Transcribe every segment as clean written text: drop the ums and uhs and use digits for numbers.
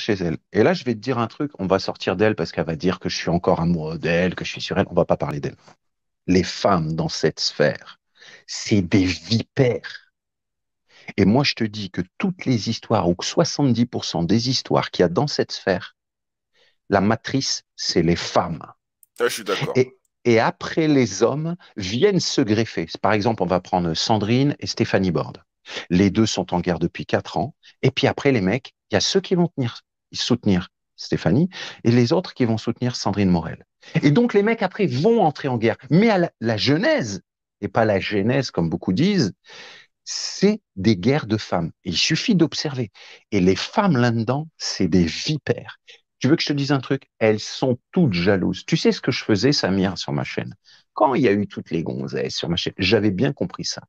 chez elle. Et là, je vais te dire un truc, on va sortir d'elle parce qu'elle va dire que je suis encore amoureux d'elle, que je suis sur elle, on va pas parler d'elle. Les femmes dans cette sphère, c'est des vipères. Et moi, je te dis que toutes les histoires, ou que 70% des histoires qu'il y a dans cette sphère, la matrice, c'est les femmes. Là, je suis d'accord. Et après, les hommes viennent se greffer. Par exemple, on va prendre Sandrine et Stéphanie Borde. Les deux sont en guerre depuis 4 ans. Et puis après, les mecs, il y a ceux qui vont soutenir Stéphanie et les autres qui vont soutenir Sandrine Morel. Et donc, les mecs, après, vont entrer en guerre. Mais à la genèse, et pas la genèse, comme beaucoup disent, c'est des guerres de femmes. Et il suffit d'observer. Et les femmes là-dedans, c'est des vipères. Tu veux que je te dise un truc? Elles sont toutes jalouses. Tu sais ce que je faisais, Samir, sur ma chaîne? Quand il y a eu toutes les gonzesses sur ma chaîne, j'avais bien compris ça.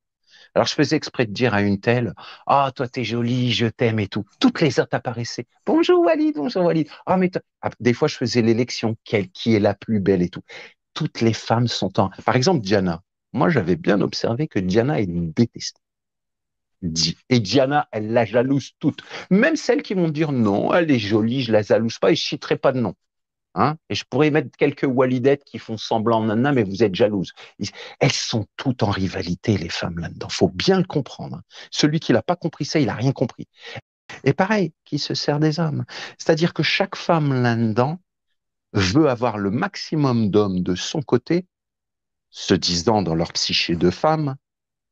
Alors je faisais exprès de dire à une telle, ah, toi t'es jolie, je t'aime et tout. Toutes les autres apparaissaient. Bonjour Walid, bonjour Walid. Ah, mais des fois je faisais l'élection, qui est la plus belle et tout. Toutes les femmes sont en. Par exemple, Diana. Moi, j'avais bien observé que Diana est détestée. Et Diana, elle la jalouse toute. Même celles qui vont dire non, elle est jolie, je la jalouse pas et je citerai pas de nom. Hein, et je pourrais mettre quelques walidettes qui font semblant nana, mais vous êtes jalouses. Elles sont toutes en rivalité, les femmes là-dedans. Faut bien le comprendre. Hein. Celui qui n'a pas compris ça, il n'a rien compris. Et pareil, qui se sert des hommes. C'est-à-dire que chaque femme là-dedans veut avoir le maximum d'hommes de son côté, se disant dans leur psyché de femme,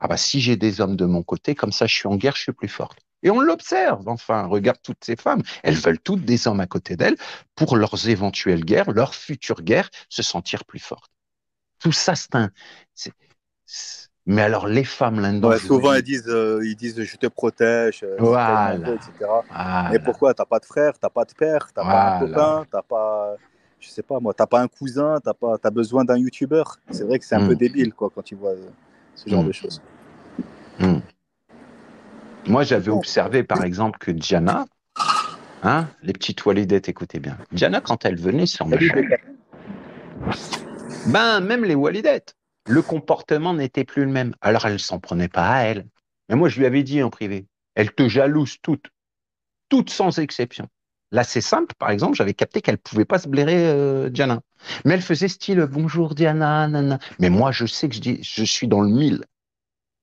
ah bah si j'ai des hommes de mon côté, comme ça je suis en guerre, je suis plus forte. Et on l'observe, enfin, regarde toutes ces femmes, elles veulent toutes des hommes à côté d'elles pour leurs éventuelles guerres, leurs futures guerres, se sentir plus fortes. Tout ça, Mais alors les femmes là-dedans, Ouais, je vous souvent dis, ils disent je te protège, si tellement peu, voilà, etc. Mais voilà, pourquoi? T'as pas de frère, t'as pas de père, t'as pas un voilà. copain, t'as pas, je sais pas moi, t'as pas un cousin, t'as besoin d'un youtubeur. C'est vrai que c'est un peu Hum, débile quoi quand tu vois ce genre de hum, choses. hum. Moi, j'avais observé, par exemple, que Diana, hein, les petites walidettes, écoutez bien, Diana, quand elle venait sur ma chaîne, ben, même les walidettes, le comportement n'était plus le même. Alors, elle s'en prenait pas à elle. Mais moi, je lui avais dit en privé, elle te jalouse toutes sans exception. Là, c'est simple, par exemple, j'avais capté qu'elle pouvait pas se blairer Diana. Mais elle faisait style bonjour Diana, nana. Mais moi, je sais que je suis dans le mille.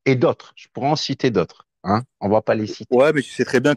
Et d'autres, je pourrais en citer d'autres. Hein, on va pas les citer. Ouais, mais tu sais très bien